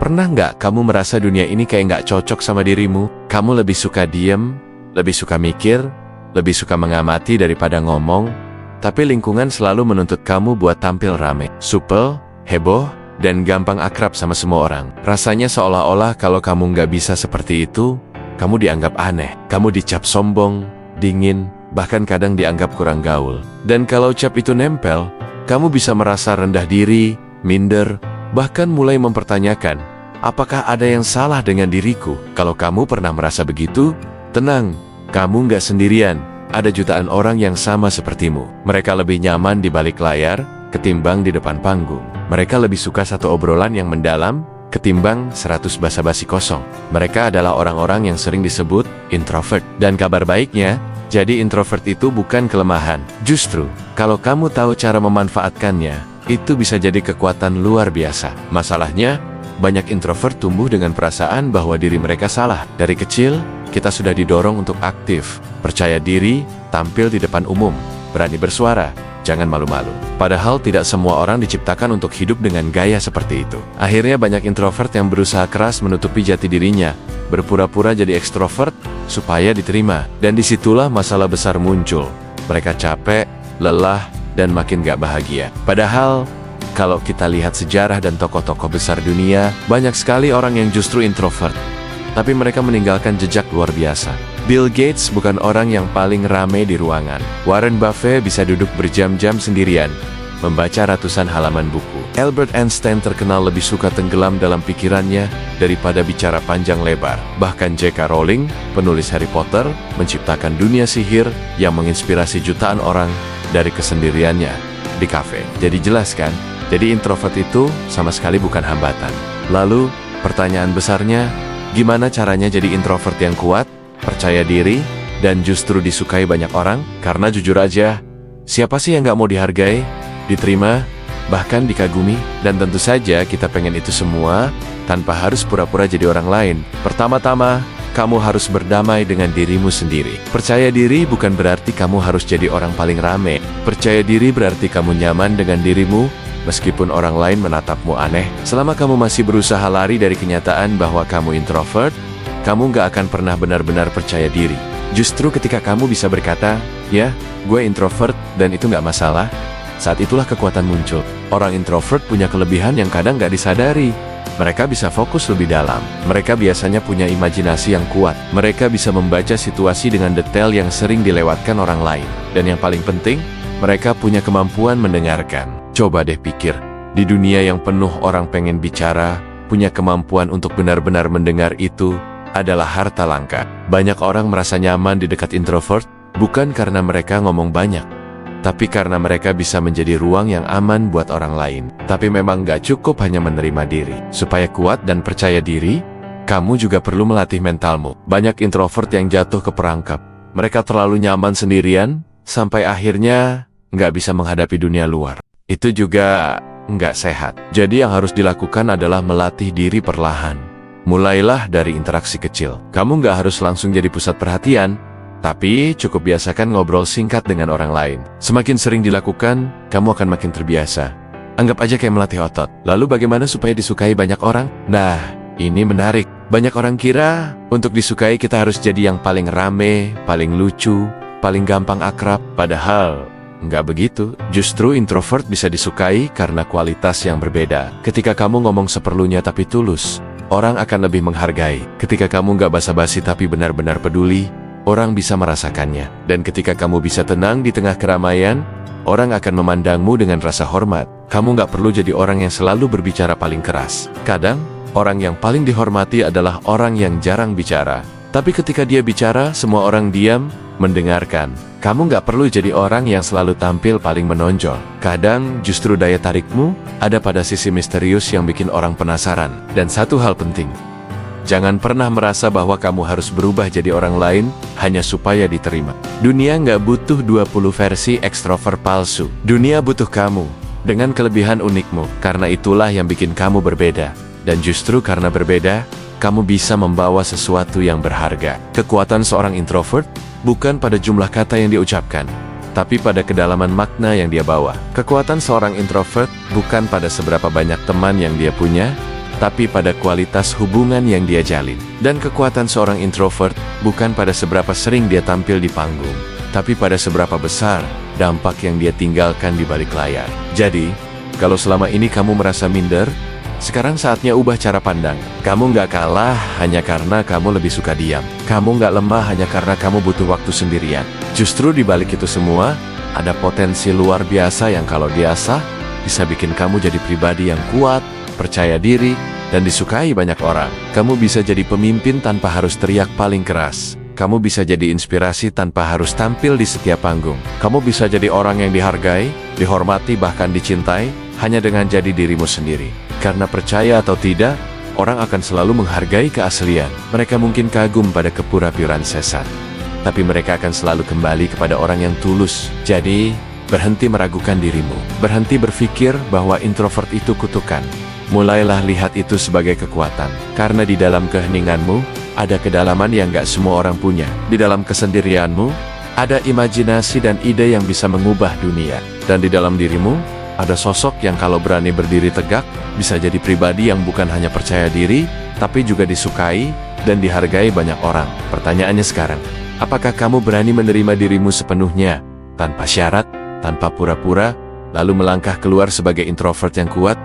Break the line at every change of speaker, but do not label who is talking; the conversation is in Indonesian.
Pernah nggak kamu merasa dunia ini kayak nggak cocok sama dirimu? Kamu lebih suka diem, lebih suka mikir, lebih suka mengamati daripada ngomong, tapi lingkungan selalu menuntut kamu buat tampil rame, supel, heboh, dan gampang akrab sama semua orang. Rasanya seolah-olah kalau kamu nggak bisa seperti itu, kamu dianggap aneh, kamu dicap sombong, dingin, bahkan kadang dianggap kurang gaul. Dan kalau cap itu nempel, kamu bisa merasa rendah diri, minder, bahkan mulai mempertanyakan, apakah ada yang salah dengan diriku? Kalau kamu pernah merasa begitu, tenang, kamu nggak sendirian. Ada jutaan orang yang sama sepertimu. Mereka lebih nyaman di balik layar ketimbang di depan panggung. Mereka lebih suka satu obrolan yang mendalam ketimbang 100 basa-basi kosong. Mereka adalah orang-orang yang sering disebut introvert. Dan kabar baiknya, jadi introvert itu bukan kelemahan. Justru, kalau kamu tahu cara memanfaatkannya, itu bisa jadi kekuatan luar biasa. Masalahnya, banyak introvert tumbuh dengan perasaan bahwa diri mereka salah. Dari kecil, kita sudah didorong untuk aktif, percaya diri, tampil di depan umum, berani bersuara, jangan malu-malu. Padahal tidak semua orang diciptakan untuk hidup dengan gaya seperti itu. Akhirnya banyak introvert yang berusaha keras menutupi jati dirinya, berpura-pura jadi ekstrovert supaya diterima. Dan disitulah masalah besar muncul. Mereka capek, lelah, dan makin gak bahagia. Padahal, kalau kita lihat sejarah dan tokoh-tokoh besar dunia, banyak sekali orang yang justru introvert. Tapi mereka meninggalkan jejak luar biasa. Bill Gates bukan orang yang paling rame di ruangan. Warren Buffett bisa duduk berjam-jam sendirian, membaca ratusan halaman buku. Albert Einstein terkenal lebih suka tenggelam dalam pikirannya daripada bicara panjang lebar. Bahkan J.K. Rowling, penulis Harry Potter, menciptakan dunia sihir yang menginspirasi jutaan orang dari kesendiriannya di kafe. Jadi jelas kan? Jadi introvert itu sama sekali bukan hambatan. Lalu, pertanyaan besarnya, gimana caranya jadi introvert yang kuat, percaya diri, dan justru disukai banyak orang? Karena jujur aja, siapa sih yang gak mau dihargai, diterima, bahkan dikagumi? Dan tentu saja kita pengen itu semua tanpa harus pura-pura jadi orang lain. Pertama-tama, kamu harus berdamai dengan dirimu sendiri. Percaya diri bukan berarti kamu harus jadi orang paling rame. Percaya diri berarti kamu nyaman dengan dirimu, meskipun orang lain menatapmu aneh. Selama kamu masih berusaha lari dari kenyataan bahwa kamu introvert, kamu gak akan pernah benar-benar percaya diri. Justru ketika kamu bisa berkata, ya, gue introvert dan itu gak masalah, saat itulah kekuatan muncul. Orang introvert punya kelebihan yang kadang gak disadari. Mereka bisa fokus lebih dalam. Mereka biasanya punya imajinasi yang kuat. Mereka bisa membaca situasi dengan detail yang sering dilewatkan orang lain. Dan yang paling penting, mereka punya kemampuan mendengarkan. Coba deh pikir, di dunia yang penuh orang pengen bicara, punya kemampuan untuk benar-benar mendengar itu adalah harta langka. Banyak orang merasa nyaman di dekat introvert, bukan karena mereka ngomong banyak, tapi karena mereka bisa menjadi ruang yang aman buat orang lain. Tapi memang gak cukup hanya menerima diri. Supaya kuat dan percaya diri, kamu juga perlu melatih mentalmu. Banyak introvert yang jatuh ke perangkap. Mereka terlalu nyaman sendirian, sampai akhirnya gak bisa menghadapi dunia luar. Itu juga gak sehat. Jadi yang harus dilakukan adalah melatih diri perlahan. Mulailah dari interaksi kecil. Kamu gak harus langsung jadi pusat perhatian, tapi cukup biasakan ngobrol singkat dengan orang lain. Semakin sering dilakukan, kamu akan makin terbiasa. Anggap aja kayak melatih otot. Lalu bagaimana supaya disukai banyak orang? Nah, ini menarik. Banyak orang kira, untuk disukai kita harus jadi yang paling rame, paling lucu, paling gampang akrab. Padahal, nggak begitu. Justru introvert bisa disukai karena kualitas yang berbeda. Ketika kamu ngomong seperlunya tapi tulus, orang akan lebih menghargai. Ketika kamu nggak basa-basi tapi benar-benar peduli, orang bisa merasakannya. Dan ketika kamu bisa tenang di tengah keramaian, orang akan memandangmu dengan rasa hormat. Kamu gak perlu jadi orang yang selalu berbicara paling keras. Kadang, orang yang paling dihormati adalah orang yang jarang bicara. Tapi ketika dia bicara, semua orang diam, mendengarkan. Kamu gak perlu jadi orang yang selalu tampil paling menonjol. Kadang, justru daya tarikmu ada pada sisi misterius yang bikin orang penasaran. Dan satu hal penting, jangan pernah merasa bahwa kamu harus berubah jadi orang lain hanya supaya diterima. Dunia nggak butuh 20 versi ekstrovert palsu. Dunia butuh kamu dengan kelebihan unikmu. Karena itulah yang bikin kamu berbeda. Dan justru karena berbeda, kamu bisa membawa sesuatu yang berharga. Kekuatan seorang introvert bukan pada jumlah kata yang diucapkan, tapi pada kedalaman makna yang dia bawa. Kekuatan seorang introvert bukan pada seberapa banyak teman yang dia punya, tapi pada kualitas hubungan yang dia jalin. Dan kekuatan seorang introvert bukan pada seberapa sering dia tampil di panggung, tapi pada seberapa besar dampak yang dia tinggalkan di balik layar. Jadi, kalau selama ini kamu merasa minder, sekarang saatnya ubah cara pandang. Kamu nggak kalah hanya karena kamu lebih suka diam. Kamu nggak lemah hanya karena kamu butuh waktu sendirian. Justru di balik itu semua, ada potensi luar biasa yang kalau diasah, bisa bikin kamu jadi pribadi yang kuat, percaya diri, dan disukai banyak orang. Kamu bisa jadi pemimpin tanpa harus teriak paling keras. Kamu bisa jadi inspirasi tanpa harus tampil di setiap panggung. Kamu bisa jadi orang yang dihargai, dihormati, bahkan dicintai, hanya dengan jadi dirimu sendiri. Karena percaya atau tidak, orang akan selalu menghargai keaslian. Mereka mungkin kagum pada kepura-puraan sesat, tapi mereka akan selalu kembali kepada orang yang tulus. Jadi, berhenti meragukan dirimu. Berhenti berpikir bahwa introvert itu kutukan. Mulailah lihat itu sebagai kekuatan. Karena di dalam keheninganmu, ada kedalaman yang gak semua orang punya. Di dalam kesendirianmu, ada imajinasi dan ide yang bisa mengubah dunia. Dan di dalam dirimu, ada sosok yang kalau berani berdiri tegak, bisa jadi pribadi yang bukan hanya percaya diri, tapi juga disukai dan dihargai banyak orang. Pertanyaannya sekarang, apakah kamu berani menerima dirimu sepenuhnya, tanpa syarat, tanpa pura-pura, lalu melangkah keluar sebagai introvert yang kuat?